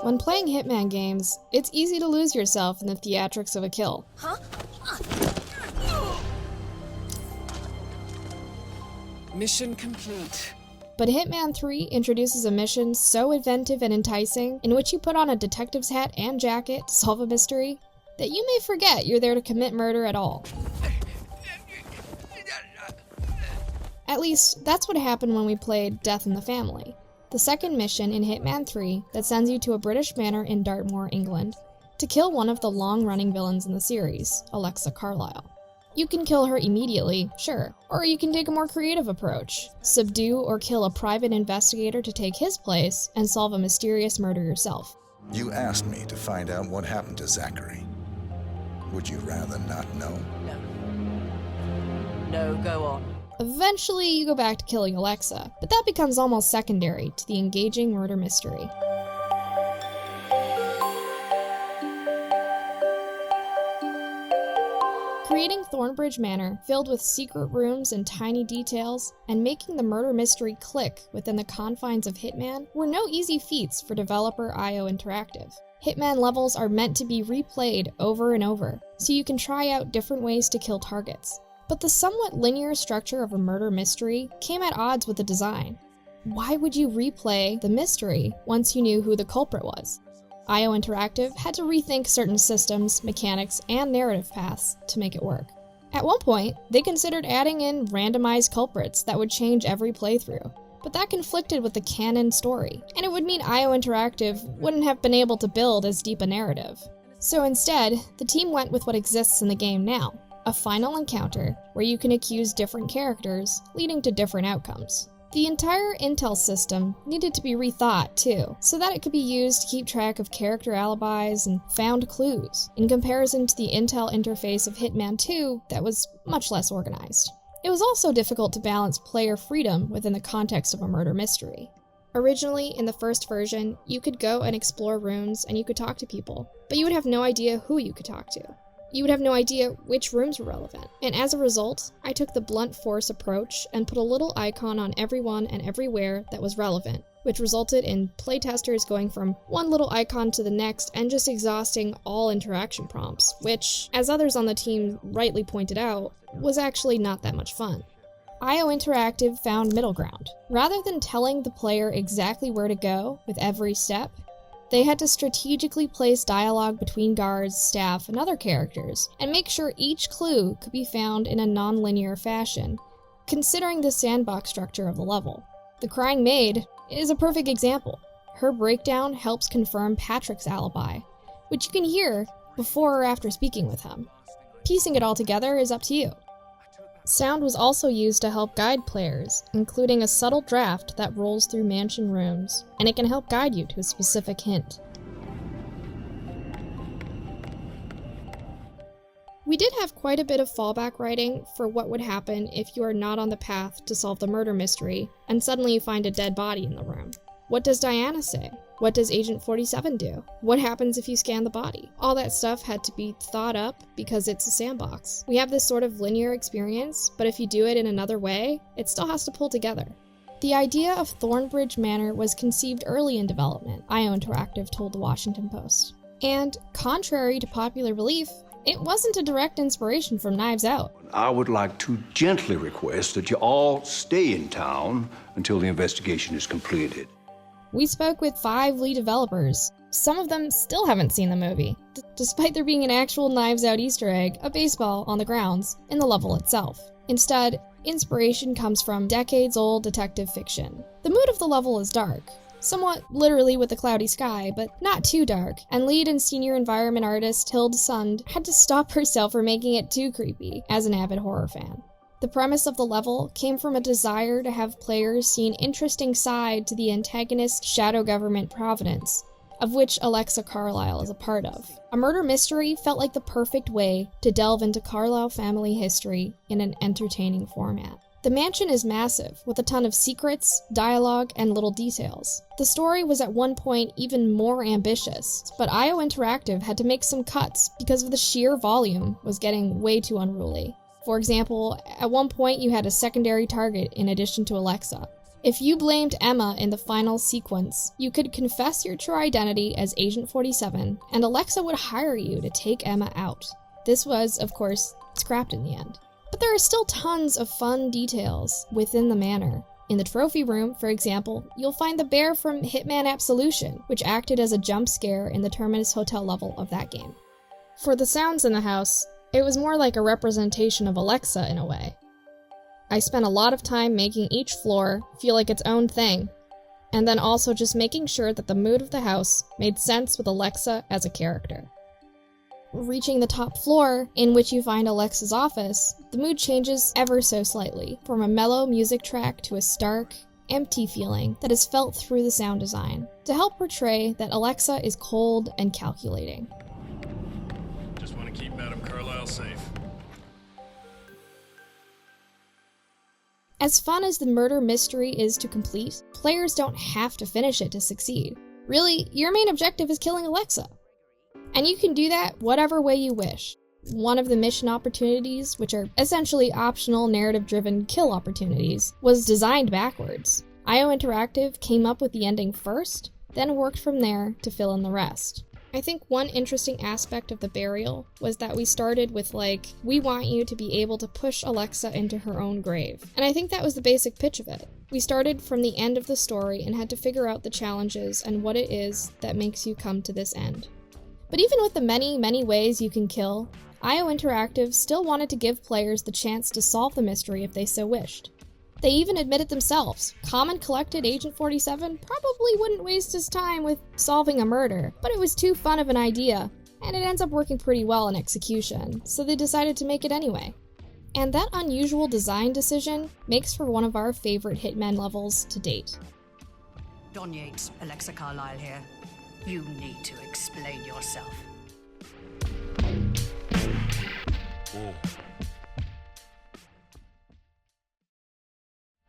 When playing Hitman games, it's easy to lose yourself in the theatrics of a kill. Mission complete. But Hitman 3 introduces a mission so inventive and enticing, in which you put on a detective's hat and jacket to solve a mystery, that you may forget you're there to commit murder at all. At least, that's what happened when we played Death in the Family, the second mission in Hitman 3 that sends you to a British manor in Dartmoor, England, to kill one of the long-running villains in the series, Alexa Carlisle. You can kill her immediately, sure, or you can take a more creative approach, subdue or kill a private investigator to take his place and solve a mysterious murder yourself. You asked me to find out what happened to Zachary. Would you rather not know? No, go on. Eventually, you go back to killing Alexa, but that becomes almost secondary to the engaging murder mystery. Creating Thornbridge Manor, filled with secret rooms and tiny details, and making the murder mystery click within the confines of Hitman were no easy feats for developer IO Interactive. Hitman levels are meant to be replayed over and over, so you can try out different ways to kill targets. But the somewhat linear structure of a murder mystery came at odds with the design. Why would you replay the mystery once you knew who the culprit was? IO Interactive had to rethink certain systems, mechanics, and narrative paths to make it work. At one point, they considered adding in randomized culprits that would change every playthrough, but that conflicted with the canon story, and it would mean IO Interactive wouldn't have been able to build as deep a narrative. So instead, the team went with what exists in the game now, a final encounter where you can accuse different characters, leading to different outcomes. The entire intel system needed to be rethought too, so that it could be used to keep track of character alibis and found clues, in comparison to the intel interface of Hitman 2 that was much less organized. It was also difficult to balance player freedom within the context of a murder mystery. Originally, in the first version, you could go and explore rooms and you could talk to people, but you would have no idea who you could talk to. You would have no idea which rooms were relevant, and as a result, I took the blunt force approach and put a little icon on everyone and everywhere that was relevant, which resulted in playtesters going from one little icon to the next and just exhausting all interaction prompts, which, as others on the team rightly pointed out, was actually not that much fun. IO Interactive found middle ground. Rather than telling the player exactly where to go with every step, they had to strategically place dialogue between guards, staff, and other characters, and make sure each clue could be found in a non-linear fashion, considering the sandbox structure of the level. The Crying Maid is a perfect example. Her breakdown helps confirm Patrick's alibi, which you can hear before or after speaking with him. Piecing it all together is up to you. Sound was also used to help guide players, including a subtle draft that rolls through mansion rooms, and it can help guide you to a specific hint. We did have quite a bit of fallback writing for what would happen if you are not on the path to solve the murder mystery, and suddenly you find a dead body in the room. What does Diana say? What does Agent 47 do? What happens if you scan the body? All that stuff had to be thought up because it's a sandbox. We have this sort of linear experience, but if you do it in another way, it still has to pull together. The idea of Thornbridge Manor was conceived early in development, IO Interactive told the Washington Post. And, contrary to popular belief, it wasn't a direct inspiration from Knives Out. I would like to gently request that you all stay in town until the investigation is completed. We spoke with 5 lead developers. Some of them still haven't seen the movie, despite there being an actual Knives Out Easter egg, a baseball on the grounds, in the level itself. Instead, inspiration comes from decades-old detective fiction. The mood of the level is dark, somewhat literally with a cloudy sky, but not too dark, and lead and senior environment artist Hilde Sund had to stop herself from making it too creepy, as an avid horror fan. The premise of the level came from a desire to have players see an interesting side to the antagonist shadow government Providence, of which Alexa Carlisle is a part of. A murder mystery felt like the perfect way to delve into Carlisle family history in an entertaining format. The mansion is massive, with a ton of secrets, dialogue, and little details. The story was at one point even more ambitious, but IO Interactive had to make some cuts because of the sheer volume was getting way too unruly. For example, at one point you had a secondary target in addition to Alexa. If you blamed Emma in the final sequence, you could confess your true identity as Agent 47, and Alexa would hire you to take Emma out. This was, of course, scrapped in the end. But there are still tons of fun details within the manor. In the trophy room, for example, you'll find the bear from Hitman Absolution, which acted as a jump scare in the Terminus Hotel level of that game. For the sounds in the house, it was more like a representation of Alexa in a way. I spent a lot of time making each floor feel like its own thing, and then also just making sure that the mood of the house made sense with Alexa as a character. Reaching the top floor, in which you find Alexa's office, the mood changes ever so slightly, from a mellow music track to a stark, empty feeling that is felt through the sound design, to help portray that Alexa is cold and calculating. Just want to keep Madam Carlisle safe. As fun as the murder mystery is to complete, players don't have to finish it to succeed. Really, your main objective is killing Alexa. And you can do that whatever way you wish. One of the mission opportunities, which are essentially optional narrative-driven kill opportunities, was designed backwards. IO Interactive came up with the ending first, then worked from there to fill in the rest. I think one interesting aspect of the burial was that we started with we want you to be able to push Alexa into her own grave. And I think that was the basic pitch of it. We started from the end of the story and had to figure out the challenges and what it is that makes you come to this end. But even with the many, many ways you can kill, IO Interactive still wanted to give players the chance to solve the mystery if they so wished. They even admitted themselves, calm and collected Agent 47 probably wouldn't waste his time with solving a murder, but it was too fun of an idea, and it ends up working pretty well in execution, so they decided to make it anyway. And that unusual design decision makes for one of our favorite Hitman levels to date. Don Yates, Alexa Carlisle here. You need to explain yourself.